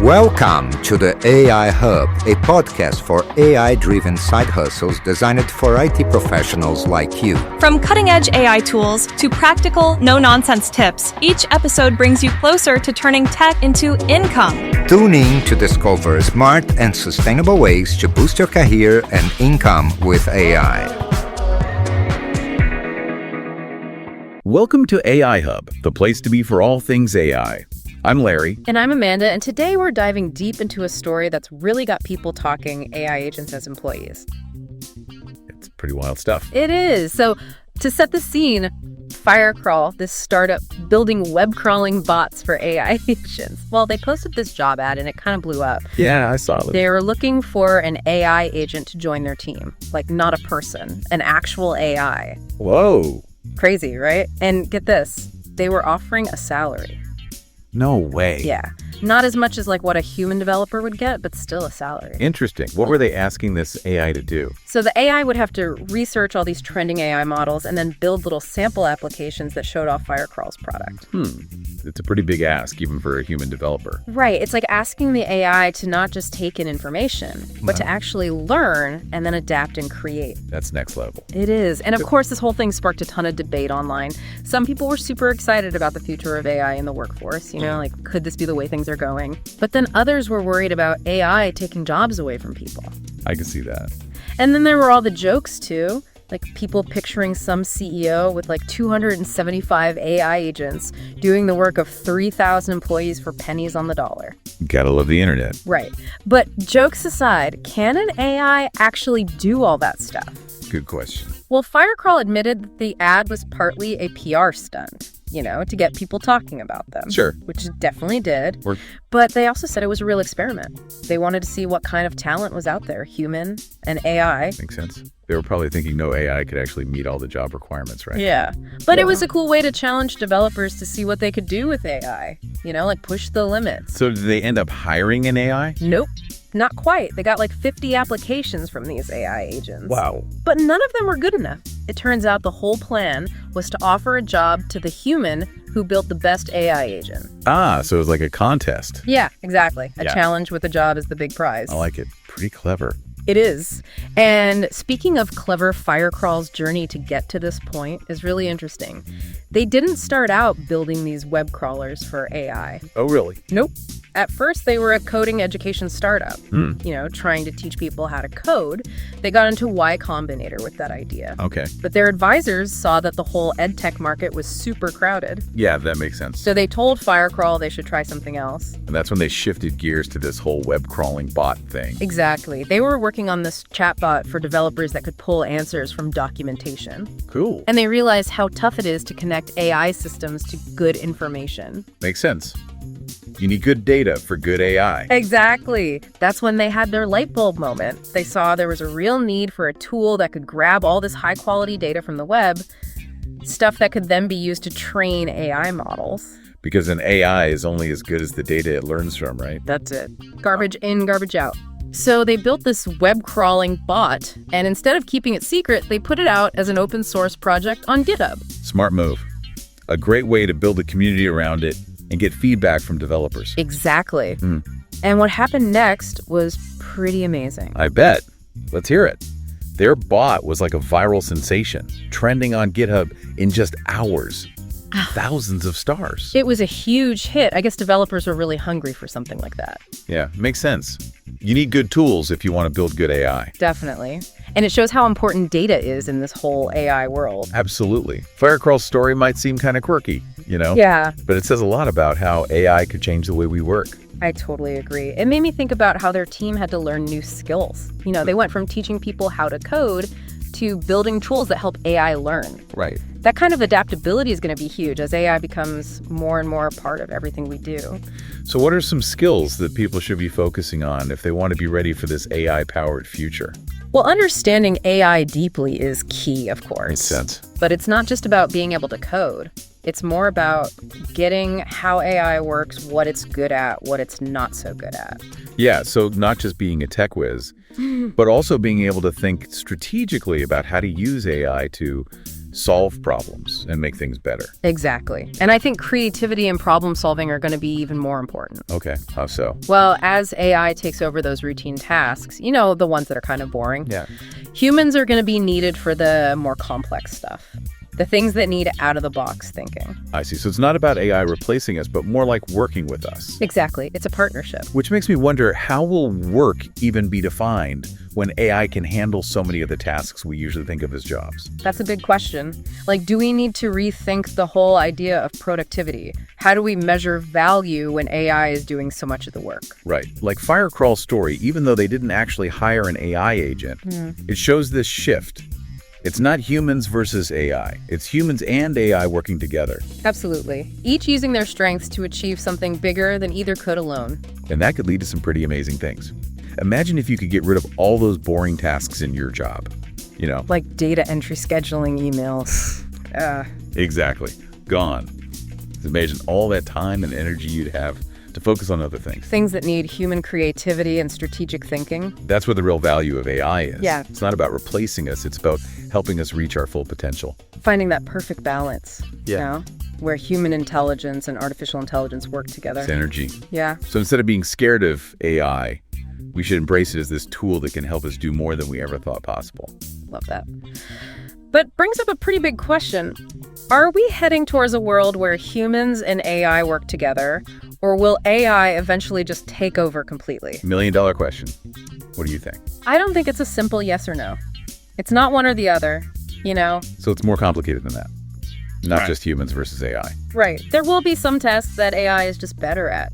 Welcome to the AI Hub, a podcast for AI-driven side hustles designed for IT professionals like you. From cutting-edge AI tools to practical, no-nonsense tips, each episode brings you closer to turning tech into income. Tune in to discover smart and sustainable ways to boost your career and income with AI. Welcome to AI Hub, the place to be for all things AI. I'm Larry. And I'm Amanda, and today we're diving deep into a story that's really got people talking AI agents as employees. It's pretty wild stuff. It is. So to set the scene, Firecrawl, this startup building web crawling bots for AI agents, well, they posted this job ad and it kind of blew up. Yeah, I saw it. They were looking for an AI agent to join their team, like not a person, an actual AI. Whoa. Crazy, right? And get this, they were offering a salary. No way. Yeah. Not as much as like what a human developer would get, but still a salary. Interesting. What were they asking this AI to do? So the AI would have to research all these trending AI models and then build little sample applications that showed off Firecrawl's product. It's a pretty big ask, even for a human developer. Right. It's like asking the AI to not just take in information, but to actually learn and then adapt and create. That's next level. It is. And of course, this whole thing sparked a ton of debate online. Some people were super excited about the future of AI in the workforce. You know, like, could this be the way things are going? But then others were worried about AI taking jobs away from people. I can see that. And then there were all the jokes, too. Like people picturing some CEO with like 275 AI agents doing the work of 3,000 employees for pennies on the dollar. Gotta love the internet. Right. But jokes aside, can an AI actually do all that stuff? Good question. Well, Firecrawl admitted that the ad was partly a PR stunt, you know, to get people talking about them. Sure. Which it definitely did. Worked. But they also said it was a real experiment. They wanted to see what kind of talent was out there, human and AI. Makes sense. They were probably thinking no AI could actually meet all the job requirements, right? Yeah. But it was a cool way to challenge developers to see what they could do with AI. You know, like push the limits. So did they end up hiring an AI? Nope. Not quite. They got like 50 applications from these AI agents. Wow. But none of them were good enough. It turns out the whole plan was to offer a job to the human who built the best AI agent. Ah, so it was like a contest. Yeah, exactly. A Yeah. challenge with a job is the big prize. I like it. Pretty clever. It is. And speaking of clever, Firecrawl's journey to get to this point is really interesting. They didn't start out building these web crawlers for AI. Oh, really? Nope. At first, they were a coding education startup, you know, trying to teach people how to code. They got into Y Combinator with that idea. Okay. But their advisors saw that the whole ed tech market was super crowded. Yeah, that makes sense. So they told Firecrawl they should try something else. And that's when they shifted gears to this whole web crawling bot thing. Exactly. They were working on this chatbot for developers that could pull answers from documentation. Cool. And they realized how tough it is to connect AI systems to good information. Makes sense. You need good data for good AI. Exactly. That's when they had their light bulb moment. They saw there was a real need for a tool that could grab all this high quality data from the web, stuff that could then be used to train AI models. Because an AI is only as good as the data it learns from, right? That's it. Garbage in, garbage out. So they built this web crawling bot, and instead of keeping it secret, they put it out as an open source project on GitHub. Smart move. A great way to build a community around it and get feedback from developers. Exactly. And what happened next was pretty amazing. I bet. Let's hear it. Their bot was like a viral sensation, trending on GitHub in just hours. Thousands of stars. It was a huge hit. I guess developers were really hungry for something like that. Yeah, makes sense. You need good tools if you want to build good AI. Definitely. And it shows how important data is in this whole AI world. Absolutely. Firecrawl's story might seem kind of quirky, you know? Yeah, But it says a lot about how AI could change the way we work. I totally agree. It made me think about how their team had to learn new skills. You know, they went from teaching people how to code to building tools that help AI learn. Right. That kind of adaptability is going to be huge as AI becomes more and more a part of everything we do. So what are some skills that people should be focusing on if they want to be ready for this AI-powered future? Well, understanding AI deeply is key, of course. Makes sense. But it's not just about being able to code. It's more about getting how AI works, what it's good at, what it's not so good at. Yeah, so not just being a tech whiz, but also being able to think strategically about how to use AI to solve problems and make things better. Exactly. And I think creativity and problem solving are going to be even more important. Okay, how so? Well, as AI takes over those routine tasks, the ones that are kind of boring, Yeah. humans are going to be needed for the more complex stuff. The things that need out-of-the-box thinking. I see. So it's not about AI replacing us, but more like working with us. Exactly. It's a partnership. Which makes me wonder, how will work even be defined when AI can handle so many of the tasks we usually think of as jobs? That's a big question. Do we need to rethink the whole idea of productivity? How do we measure value when AI is doing so much of the work? Right. Like Firecrawl's story, even though they didn't actually hire an AI agent, it shows this shift. It's not humans versus AI. It's humans and AI working together. Absolutely. Each using their strengths to achieve something bigger than either could alone. And that could lead to some pretty amazing things. Imagine if you could get rid of all those boring tasks in your job. Like data entry, scheduling, emails. Exactly. Gone. Just imagine all that time and energy you'd have to focus on other things. Things that need human creativity and strategic thinking. That's where the real value of AI is. Yeah. It's not about replacing us. It's about helping us reach our full potential. Finding that perfect balance. Yeah. Where human intelligence and artificial intelligence work together. Synergy. Yeah. So instead of being scared of AI, we should embrace it as this tool that can help us do more than we ever thought possible. Love that. But brings up a pretty big question. Are we heading towards a world where humans and AI work together, or will AI eventually just take over completely? $1 million question. What do you think? I don't think it's a simple yes or no. It's not one or the other, So it's more complicated than that. Not just humans versus AI. Right. There will be some tests that AI is just better at,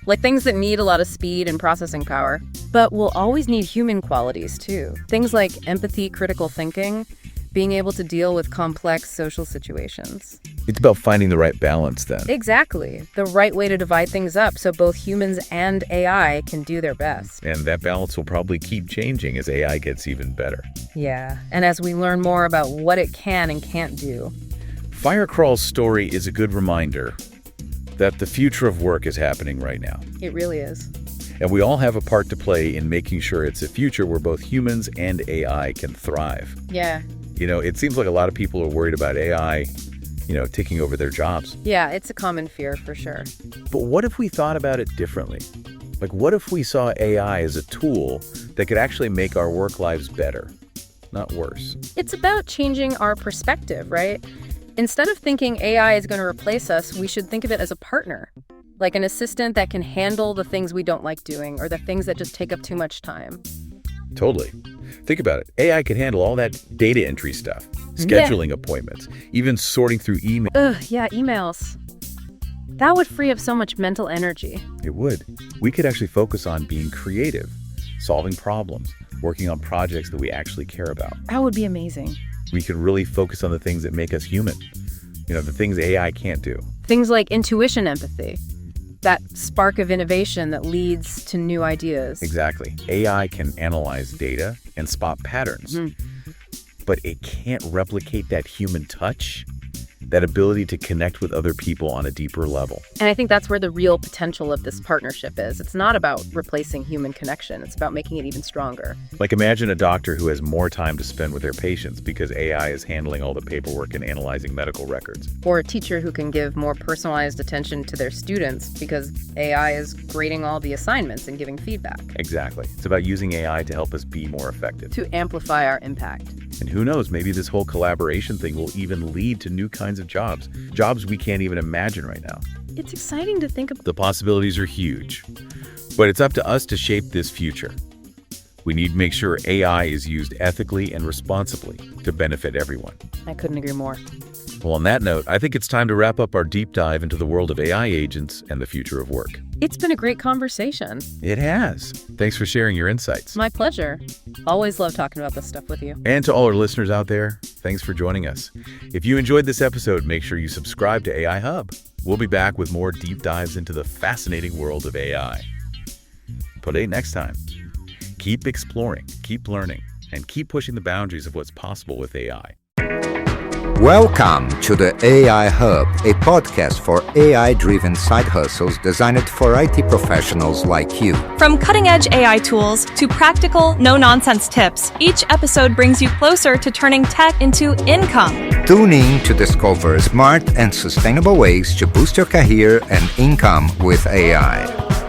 like things that need a lot of speed and processing power. But we'll always need human qualities too. Things like empathy, critical thinking, being able to deal with complex social situations. It's about finding the right balance then. Exactly. The right way to divide things up so both humans and AI can do their best. And that balance will probably keep changing as AI gets even better. Yeah. And as we learn more about what it can and can't do. Firecrawl's story is a good reminder that the future of work is happening right now. It really is. And we all have a part to play in making sure it's a future where both humans and AI can thrive. Yeah. It seems like a lot of people are worried about AI, taking over their jobs. Yeah, it's a common fear for sure. But what if we thought about it differently? What if we saw AI as a tool that could actually make our work lives better, not worse? It's about changing our perspective, right? Instead of thinking AI is going to replace us, we should think of it as a partner, like an assistant that can handle the things we don't like doing or the things that just take up too much time. Totally. Think about it. AI could handle all that data entry stuff, scheduling appointments, even sorting through email. Yeah, emails. That would free up so much mental energy. It would. We could actually focus on being creative, solving problems, working on projects that we actually care about. That would be amazing. We could really focus on the things that make us human. The things AI can't do. Things like intuition, empathy. That spark of innovation that leads to new ideas. Exactly. AI can analyze data and spot patterns, but it can't replicate that human touch, that ability to connect with other people on a deeper level. And I think that's where the real potential of this partnership is. It's not about replacing human connection. It's about making it even stronger. Imagine a doctor who has more time to spend with their patients because AI is handling all the paperwork and analyzing medical records. Or a teacher who can give more personalized attention to their students because AI is grading all the assignments and giving feedback. Exactly. It's about using AI to help us be more effective. To amplify our impact. And who knows, maybe this whole collaboration thing will even lead to new kinds of jobs we can't even imagine right now. It's exciting to think about. The possibilities are huge, but it's up to us to shape this future. We need to make sure AI is used ethically and responsibly to benefit everyone. I couldn't agree more. Well, on that note, I think it's time to wrap up our deep dive into the world of AI agents and the future of work. It's been a great conversation. It has. Thanks for sharing your insights. My pleasure. Always love talking about this stuff with you. And to all our listeners out there, thanks for joining us. If you enjoyed this episode, make sure you subscribe to AI Hub. We'll be back with more deep dives into the fascinating world of AI. Till next time, keep exploring, keep learning, and keep pushing the boundaries of what's possible with AI. Welcome to the AI Hub, a podcast for AI-driven side hustles designed for IT professionals like you. From cutting-edge AI tools to practical, no-nonsense tips, each episode brings you closer to turning tech into income. Tune in to discover smart and sustainable ways to boost your career and income with AI.